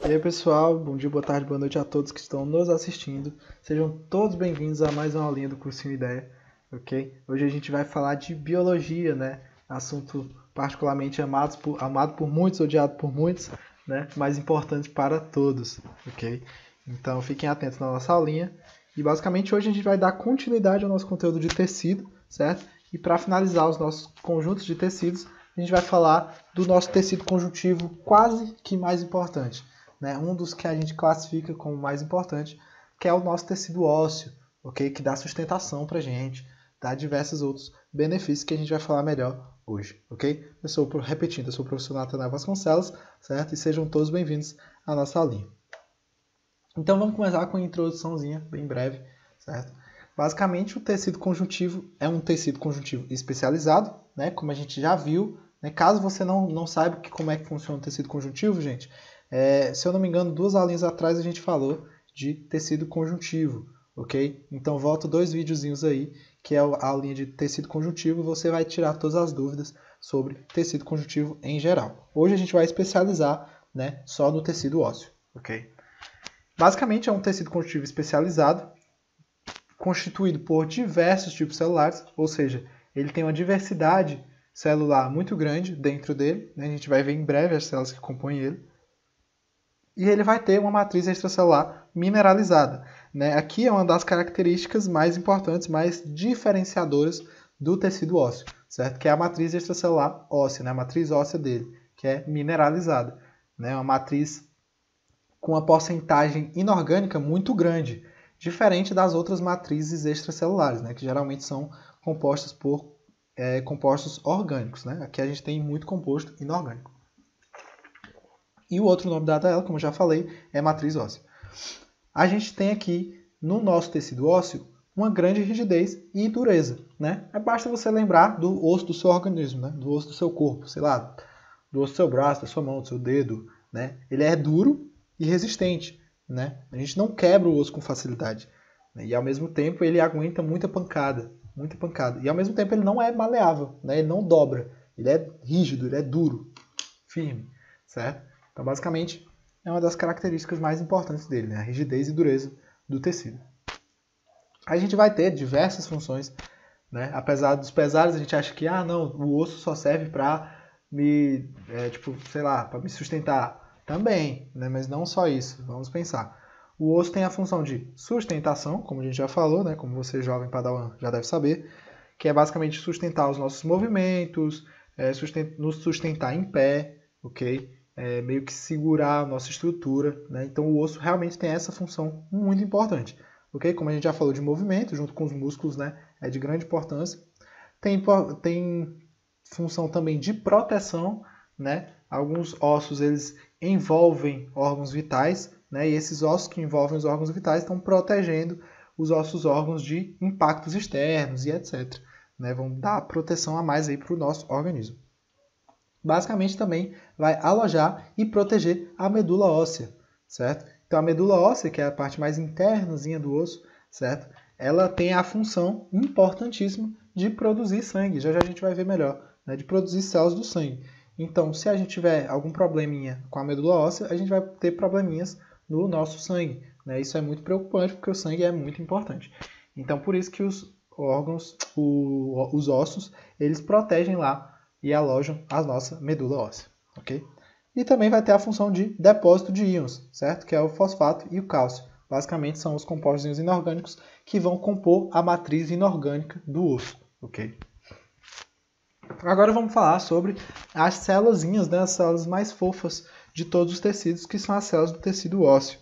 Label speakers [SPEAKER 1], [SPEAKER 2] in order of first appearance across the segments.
[SPEAKER 1] E aí pessoal, bom dia, boa tarde, boa noite a todos que estão nos assistindo. Sejam todos bem-vindos a mais uma aulinha do Cursinho Ideia, ok? Hoje a gente vai falar de biologia, né? Assunto particularmente amado por muitos, odiado por muitos, né? Mas importante para todos, ok? Então fiquem atentos na nossa aulinha. E basicamente hoje a gente vai dar continuidade ao nosso conteúdo de tecido, certo? E para finalizar os nossos conjuntos de tecidos, a gente vai falar do nosso tecido conjuntivo quase que mais importante, né? Um dos que a gente classifica como mais importante, que é o nosso tecido ósseo, ok? Que dá sustentação para a gente, dá diversos outros benefícios que a gente vai falar melhor hoje, ok? Eu sou o professor Natanael Vasconcelos, certo? E sejam todos bem-vindos à nossa aulinha. Então vamos começar com uma introduçãozinha bem breve, certo? Basicamente o tecido conjuntivo é um tecido conjuntivo especializado, né? Como a gente já viu, né? Caso você não saiba como é que funciona o tecido conjuntivo, gente, se eu não me engano, 2 aulinhas atrás a gente falou de tecido conjuntivo, ok? Então volta 2 videozinhos aí, que é a aulinha de tecido conjuntivo, e você vai tirar todas as dúvidas sobre tecido conjuntivo em geral. Hoje a gente vai especializar, né, só no tecido ósseo, ok? Basicamente é um tecido conjuntivo especializado, constituído por diversos tipos celulares, ou seja, ele tem uma diversidade celular muito grande dentro dele, né? A gente vai ver em breve as células que compõem ele. E ele vai ter uma matriz extracelular mineralizada, né? Aqui é uma das características mais importantes, mais diferenciadoras do tecido ósseo, certo? Que é a matriz extracelular óssea, né? A matriz óssea dele, que é mineralizada, né? Uma matriz com uma porcentagem inorgânica muito grande, diferente das outras matrizes extracelulares, né? Que geralmente são compostas por compostos orgânicos, né? Aqui a gente tem muito composto inorgânico. E o outro nome dado a ela, como eu já falei, é matriz óssea. A gente tem aqui, no nosso tecido ósseo, uma grande rigidez e dureza, né? Basta você lembrar do osso do seu organismo, né? Do osso do seu corpo, sei lá, do osso do seu braço, da sua mão, do seu dedo, né? Ele é duro e resistente, né? A gente não quebra o osso com facilidade, né? E ao mesmo tempo ele aguenta muita pancada. E ao mesmo tempo ele não é maleável, né? Ele não dobra, ele é rígido, ele é duro, firme, certo? Então, basicamente, é uma das características mais importantes dele, né? A rigidez e dureza do tecido. A gente vai ter diversas funções, né? Apesar dos pesares, a gente acha que, não, o osso só serve para me, para me sustentar. Também, né? Mas não só isso, vamos pensar. O osso tem a função de sustentação, como a gente já falou, né? Como você jovem padawan já deve saber, que é basicamente sustentar os nossos movimentos, nos sustentar em pé, ok? Meio que segurar a nossa estrutura, né? Então o osso realmente tem essa função muito importante, ok? Como a gente já falou de movimento, junto com os músculos, né? É de grande importância. Tem função também de proteção, né? Alguns ossos eles envolvem órgãos vitais, né? E esses ossos que envolvem os órgãos vitais estão protegendo os órgãos de impactos externos e etc. Né? Vão dar proteção a mais aí para o nosso organismo. Basicamente também vai alojar e proteger a medula óssea, certo? Então a medula óssea, que é a parte mais internazinha do osso, certo? Ela tem a função importantíssima de produzir sangue, já a gente vai ver melhor, né? De produzir células do sangue. Então, se a gente tiver algum probleminha com a medula óssea, a gente vai ter probleminhas no nosso sangue, né? Isso é muito preocupante porque o sangue é muito importante. Então, por isso que os órgãos, os ossos, eles protegem lá e alojam a nossa medula óssea, ok? E também vai ter a função de depósito de íons, certo? Que é o fosfato e o cálcio. Basicamente são os compostos inorgânicos que vão compor a matriz inorgânica do osso, ok? Agora vamos falar sobre as célulazinhas, né? As células mais fofas de todos os tecidos, que são as células do tecido ósseo,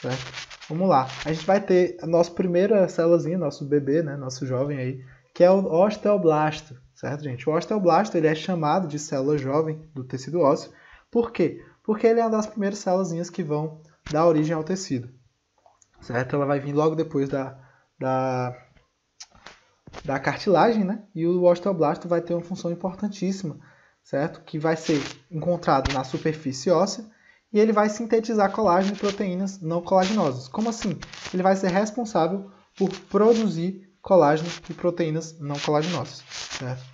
[SPEAKER 1] certo? Vamos lá. A gente vai ter a nossa primeira célulazinha, nosso bebê, né? Nosso jovem aí, que é o osteoblasto, certo, gente? O osteoblasto ele é chamado de célula jovem do tecido ósseo. Por quê? Porque ele é uma das primeiras células que vão dar origem ao tecido, certo? Ela vai vir logo depois da cartilagem, né? E o osteoblasto vai ter uma função importantíssima, certo? Que vai ser encontrado na superfície óssea e ele vai sintetizar colágeno e proteínas não colaginosas. Como assim? Ele vai ser responsável por produzir colágeno e proteínas não colaginosas, certo?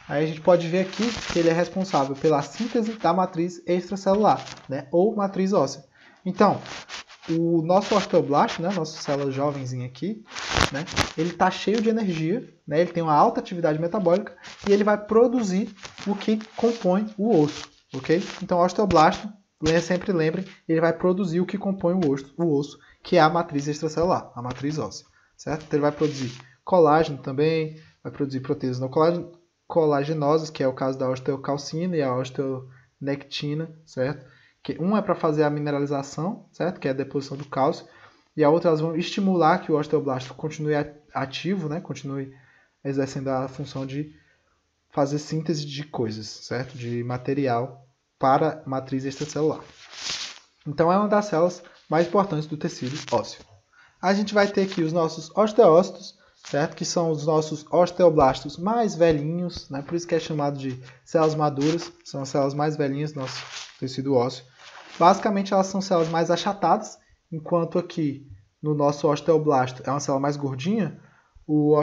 [SPEAKER 1] Aí a gente pode ver aqui que ele é responsável pela síntese da matriz extracelular, né? Ou matriz óssea. Então, o nosso osteoblasto, né, nossa célula jovenzinha aqui, né, ele está cheio de energia, né, ele tem uma alta atividade metabólica e ele vai produzir o que compõe o osso, ok? Então, o osteoblasto, sempre lembrem, ele vai produzir o que compõe o osso, que é a matriz extracelular, a matriz óssea, certo? Então, ele vai produzir colágeno também, vai produzir proteínas não colaginosas, que é o caso da osteocalcina e a osteonectina, certo? Que um é para fazer a mineralização, certo? Que é a deposição do cálcio, e a outra elas vão estimular que o osteoblasto continue ativo, né? Continue exercendo a função de fazer síntese de coisas, certo? De material para a matriz extracelular. Então é uma das células mais importantes do tecido ósseo. A gente vai ter aqui os nossos osteócitos, certo? Que são os nossos osteoblastos mais velhinhos, né? Por isso que é chamado de células maduras, são as células mais velhinhas do nosso tecido ósseo. Basicamente, elas são células mais achatadas, enquanto aqui no nosso osteoblasto é uma célula mais gordinha, o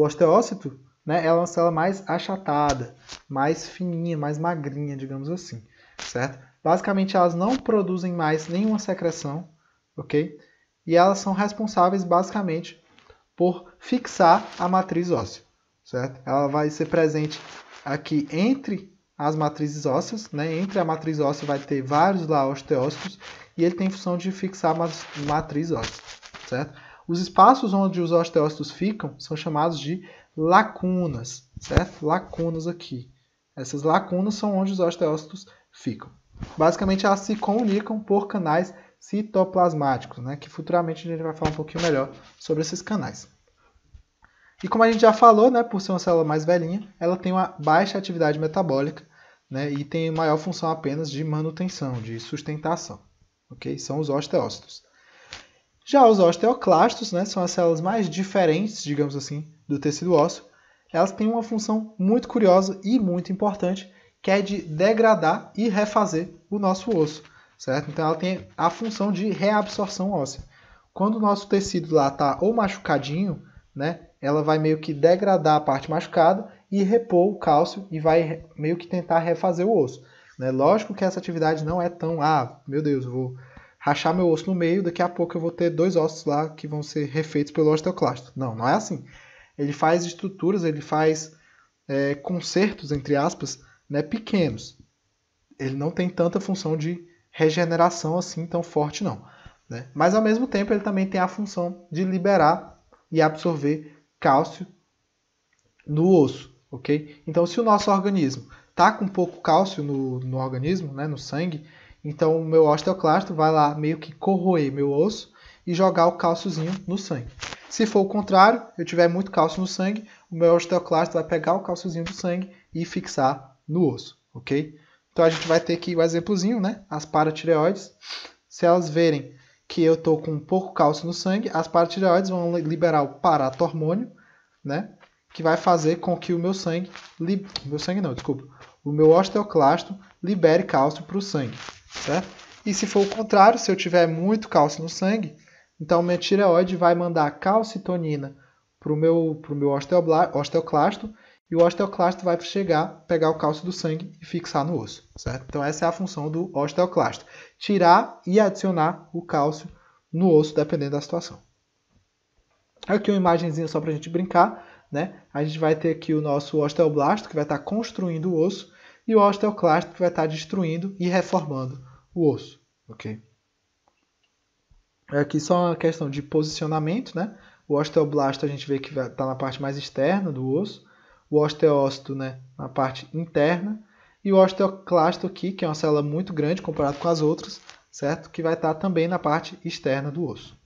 [SPEAKER 1] osteócito, né, é uma célula mais achatada, mais fininha, mais magrinha, digamos assim, certo? Basicamente, elas não produzem mais nenhuma secreção, ok? E elas são responsáveis, basicamente, por fixar a matriz óssea, certo? Ela vai ser presente aqui entre as matrizes ósseas, né? Entre a matriz óssea vai ter vários lá osteócitos e ele tem função de fixar a matriz óssea, certo? Os espaços onde os osteócitos ficam são chamados de lacunas, certo? Lacunas aqui. Essas lacunas são onde os osteócitos ficam. Basicamente, elas se comunicam por canais citoplasmáticos, né? Que futuramente a gente vai falar um pouquinho melhor sobre esses canais. E como a gente já falou, né, por ser uma célula mais velhinha, ela tem uma baixa atividade metabólica, né, e tem maior função apenas de manutenção, de sustentação. Okay? São os osteócitos. Já os osteoclastos, né, são as células mais diferentes, digamos assim, do tecido ósseo. Elas têm uma função muito curiosa e muito importante, que é de degradar e refazer o nosso osso, certo? Então ela tem a função de reabsorção óssea. Quando o nosso tecido lá está ou machucadinho, né, ela vai meio que degradar a parte machucada e repor o cálcio e vai meio que tentar refazer o osso, né? Lógico que essa atividade não é tão, meu Deus, eu vou rachar meu osso no meio, daqui a pouco eu vou ter 2 ossos lá que vão ser refeitos pelo osteoclasto. Não, não é assim. Ele faz estruturas, ele faz consertos, entre aspas, né, pequenos. Ele não tem tanta função de regeneração assim tão forte, não, né? Mas ao mesmo tempo ele também tem a função de liberar e absorver cálcio no osso, ok? Então, se o nosso organismo está com pouco cálcio no organismo, né, no sangue, então o meu osteoclasto vai lá meio que corroer meu osso e jogar o cálciozinho no sangue. Se for o contrário, eu tiver muito cálcio no sangue, o meu osteoclasto vai pegar o cálciozinho do sangue e fixar no osso, ok? Então a gente vai ter aqui o exemplozinho, né? As paratireoides. Se elas verem que eu estou com pouco cálcio no sangue, as paratireoides vão liberar o paratormônio, né? Que vai fazer com que o meu meu osteoclasto libere cálcio para o sangue, certo? E se for o contrário, se eu tiver muito cálcio no sangue, então minha tireoide vai mandar calcitonina para o meu osteoclasto e o osteoclasto vai chegar, pegar o cálcio do sangue e fixar no osso, certo? Então essa é a função do osteoclasto, tirar e adicionar o cálcio no osso, dependendo da situação. Aqui uma imagenzinha só para a gente brincar, né? A gente vai ter aqui o nosso osteoblasto, que vai estar construindo o osso, e o osteoclasto, que vai estar destruindo e reformando o osso, ok? Aqui só uma questão de posicionamento, né? O osteoblasto a gente vê que está na parte mais externa do osso, o osteócito, né, na parte interna, e o osteoclasto aqui, que é uma célula muito grande comparado com as outras, certo? Que vai estar também na parte externa do osso.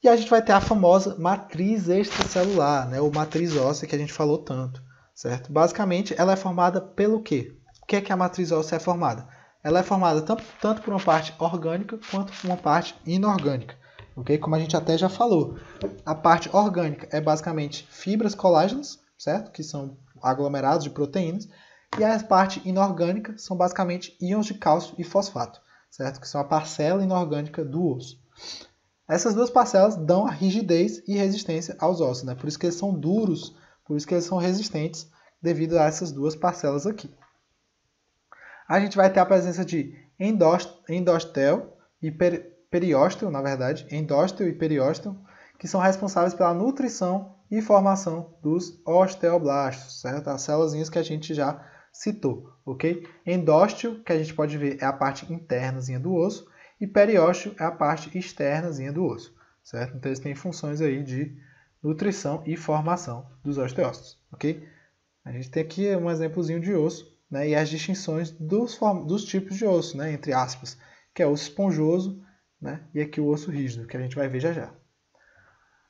[SPEAKER 1] E a gente vai ter a famosa matriz extracelular, né, ou matriz óssea que a gente falou tanto, certo? Basicamente, ela é formada pelo quê? O que é que a matriz óssea é formada? Ela é formada tanto por uma parte orgânica quanto por uma parte inorgânica, ok? Como a gente até já falou. A parte orgânica é basicamente fibras colágenas, certo? Que são aglomerados de proteínas. E a parte inorgânica são basicamente íons de cálcio e fosfato, certo? Que são a parcela inorgânica do osso. Essas duas parcelas dão a rigidez e resistência aos ossos, né? Por isso que eles são duros, por isso que eles são resistentes, devido a essas duas parcelas aqui. A gente vai ter a presença de endósteo e periósteo, na verdade, endósteo e periósteo, que são responsáveis pela nutrição e formação dos osteoblastos, certo? As células que a gente já citou, ok? Endósteo, que a gente pode ver, é a parte internazinha do osso, e periósteo é a parte externazinha do osso, certo? Então eles têm funções aí de nutrição e formação dos osteócitos, ok? A gente tem aqui um exemplozinho de osso, né? E as distinções dos tipos de osso, né? Entre aspas, que é o osso esponjoso, né? E aqui o osso rígido, que a gente vai ver já já.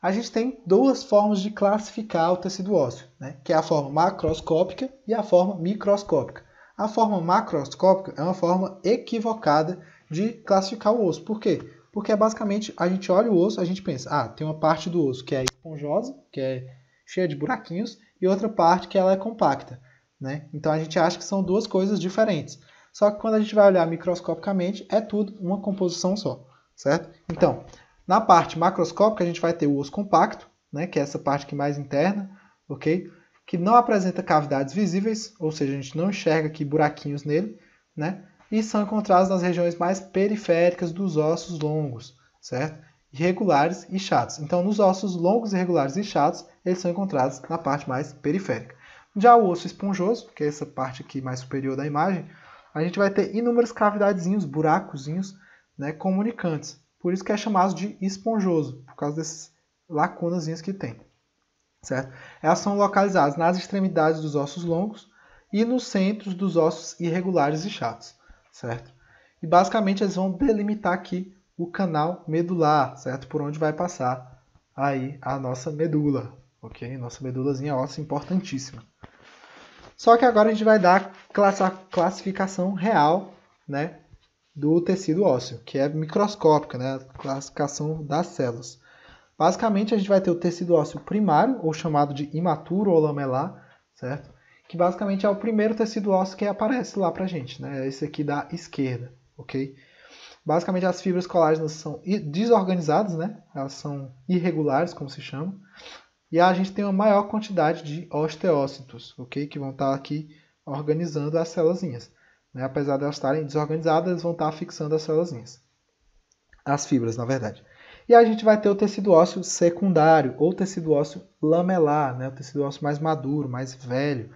[SPEAKER 1] A gente tem duas formas de classificar o tecido ósseo, né? Que é a forma macroscópica e a forma microscópica. A forma macroscópica é uma forma equivocada de classificar o osso. Por quê? Porque basicamente a gente olha o osso, a gente pensa, tem uma parte do osso que é esponjosa, que é cheia de buraquinhos, e outra parte que ela é compacta, né? Então a gente acha que são duas coisas diferentes. Só que quando a gente vai olhar microscopicamente, é tudo uma composição só, certo? Então, na parte macroscópica, a gente vai ter o osso compacto, né, que é essa parte aqui mais interna, ok? Que não apresenta cavidades visíveis, ou seja, a gente não enxerga aqui buraquinhos nele, né? E são encontrados nas regiões mais periféricas dos ossos longos, certo? Irregulares e chatos. Então, nos ossos longos, irregulares e chatos, eles são encontrados na parte mais periférica. Já o osso esponjoso, que é essa parte aqui mais superior da imagem, a gente vai ter inúmeras cavidadezinhos, buracozinhos, né, comunicantes. Por isso que é chamado de esponjoso, por causa dessas lacunazinhas que tem, certo? Elas são localizadas nas extremidades dos ossos longos e nos centros dos ossos irregulares e chatos, certo? E basicamente eles vão delimitar aqui o canal medular, certo? Por onde vai passar aí a nossa medula, ok? Nossa medulazinha óssea importantíssima. Só que agora a gente vai dar a classificação real, né, do tecido ósseo, que é microscópica, né, a classificação das células. Basicamente, a gente vai ter o tecido ósseo primário, ou chamado de imaturo ou lamelar, certo? Que basicamente é o primeiro tecido ósseo que aparece lá pra gente, né? É esse aqui da esquerda, ok? Basicamente, as fibras colágenas são desorganizadas, né? Elas são irregulares, como se chama. E a gente tem uma maior quantidade de osteócitos, ok? Que vão estar aqui organizando as células. Né? Apesar de elas estarem desorganizadas, eles vão estar fixando as células. As fibras, na verdade. E a gente vai ter o tecido ósseo secundário, ou tecido ósseo lamelar, né? O tecido ósseo mais maduro, mais velho,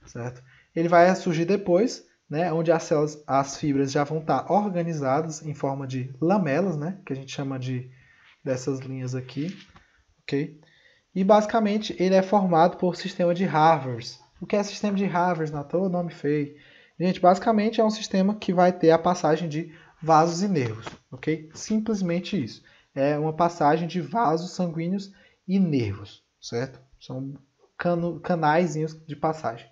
[SPEAKER 1] certo? Ele vai surgir depois, né? Onde as fibras já vão estar organizadas em forma de lamelas, né? Que a gente chama dessas linhas aqui, ok? E basicamente ele é formado por sistema de Harvard. O que é sistema de Harvard, Natal? Nome feio. Gente, basicamente é um sistema que vai ter a passagem de vasos e nervos, ok? Simplesmente isso. É uma passagem de vasos sanguíneos e nervos, certo? São canaizinhos de passagem.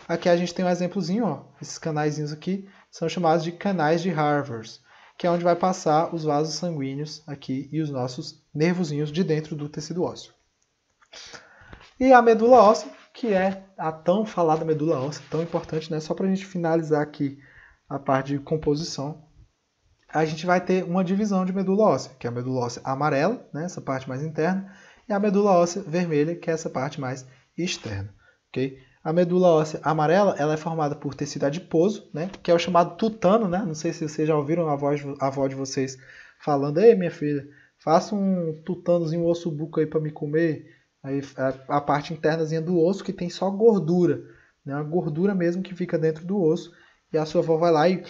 [SPEAKER 1] Aqui a gente tem um exemplozinho, ó. Esses canaizinhos aqui são chamados de canais de Harvard, que é onde vai passar os vasos sanguíneos aqui e os nossos nervozinhos de dentro do tecido ósseo. E a medula óssea, que é a tão falada medula óssea, tão importante, né? Só para a gente finalizar aqui a parte de composição, a gente vai ter uma divisão de medula óssea, que é a medula óssea amarela, né? Essa parte mais interna, e a medula óssea vermelha, que é essa parte mais externa, ok? A medula óssea amarela, ela é formada por tecido adiposo, né? Que é o chamado tutano, né? Não sei se vocês já ouviram a voz de vocês falando: ei, minha filha, faça um tutanozinho, um osso buco aí para me comer. Aí a parte internazinha do osso que tem só gordura, né? Uma gordura mesmo que fica dentro do osso, e a sua avó vai lá e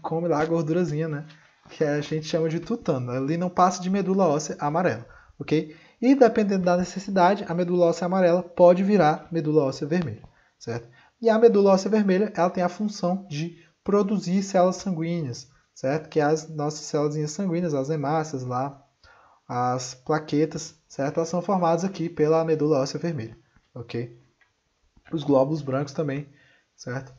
[SPEAKER 1] come lá a gordurazinha, né? Que a gente chama de tutano. Ali não passa de medula óssea amarela, ok? E dependendo da necessidade, a medula óssea amarela pode virar medula óssea vermelha, certo? E a medula óssea vermelha, ela tem a função de produzir células sanguíneas, certo? Que é as nossas células sanguíneas, as hemácias lá, as plaquetas, certo? Elas são formadas aqui pela medula óssea vermelha, ok? Os glóbulos brancos também, certo?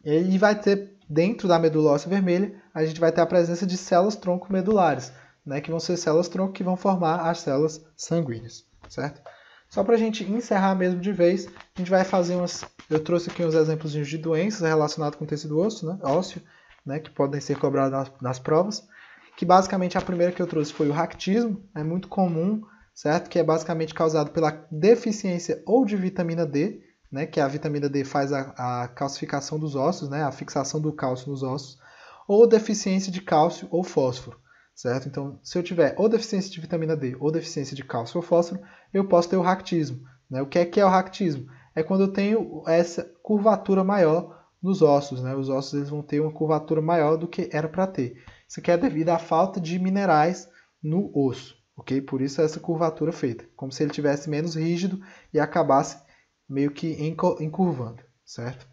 [SPEAKER 1] E vai ter, dentro da medula óssea vermelha, a gente vai ter a presença de células tronco medulares, né? Que vão ser células tronco que vão formar as células sanguíneas, certo? Só para a gente encerrar mesmo de vez, a gente vai fazer umas... Eu trouxe aqui uns exemplos de doenças relacionadas com o tecido ósseo, né? Que podem ser cobradas nas provas. Que basicamente a primeira que eu trouxe foi o raquitismo, é muito comum, certo? Que é basicamente causado pela deficiência ou de vitamina D, né? Que a vitamina D faz a calcificação dos ossos, né? A fixação do cálcio nos ossos, ou deficiência de cálcio ou fósforo, certo? Então, se eu tiver ou deficiência de vitamina D ou deficiência de cálcio ou fósforo, eu posso ter o raquitismo, né? O que é o raquitismo? É quando eu tenho essa curvatura maior nos ossos, né? Os ossos eles vão ter uma curvatura maior do que era para ter. Isso aqui é devido à falta de minerais no osso, ok? Por isso essa curvatura feita, como se ele tivesse menos rígido e acabasse meio que encurvando, certo?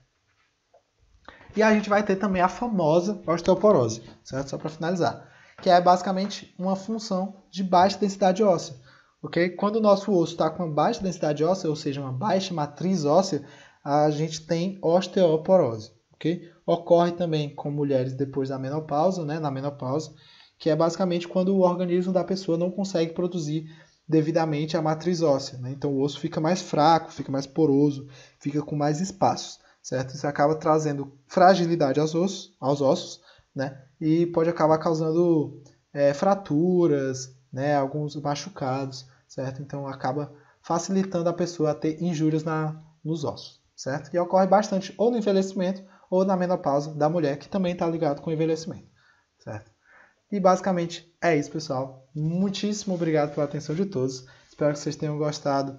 [SPEAKER 1] E a gente vai ter também a famosa osteoporose, certo? Só para finalizar, que é basicamente uma função de baixa densidade óssea, ok? Quando o nosso osso está com uma baixa densidade óssea, ou seja, uma baixa matriz óssea, a gente tem osteoporose, ok? Ocorre também com mulheres depois da menopausa, né? Na menopausa, que é basicamente quando o organismo da pessoa não consegue produzir devidamente a matriz óssea, né? Então o osso fica mais fraco, fica mais poroso, fica com mais espaços, certo? Isso acaba trazendo fragilidade aos ossos, né? E pode acabar causando fraturas, né? Alguns machucados, certo? Então acaba facilitando a pessoa a ter injúrias nos ossos, certo? E ocorre bastante ou no envelhecimento ou na menopausa da mulher, que também está ligado com o envelhecimento, certo? E basicamente é isso, pessoal. Muitíssimo obrigado pela atenção de todos. Espero que vocês tenham gostado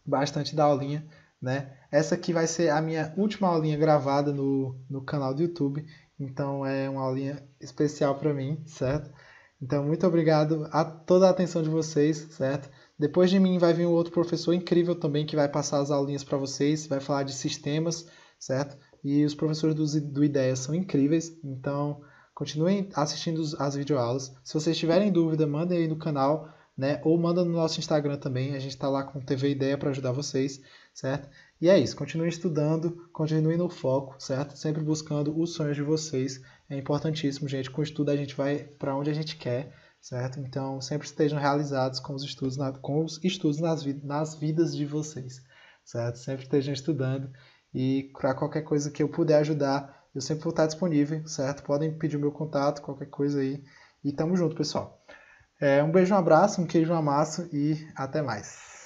[SPEAKER 1] bastante da aulinha, né? Essa aqui vai ser a minha última aulinha gravada no canal do YouTube. Então é uma aulinha especial para mim, certo? Então muito obrigado a toda a atenção de vocês, certo? Depois de mim vai vir um outro professor incrível também que vai passar as aulinhas para vocês, vai falar de sistemas, certo? E os professores do Ideias são incríveis, então continuem assistindo as videoaulas. Se vocês tiverem dúvida, mandem aí no canal, né? Ou manda no nosso Instagram também. A gente está lá com TV Ideia para ajudar vocês, certo? E é isso. Continuem estudando, continuem no foco, certo? Sempre buscando os sonhos de vocês. É importantíssimo, gente. Com o estudo a gente vai para onde a gente quer, certo? Então sempre estejam realizados com os estudos, nas vidas de vocês, certo? Sempre estejam estudando e para qualquer coisa que eu puder ajudar, eu sempre vou estar disponível, certo? Podem pedir o meu contato, qualquer coisa aí. E tamo junto, pessoal. Um beijo, um abraço, um queijo, um amasso e até mais.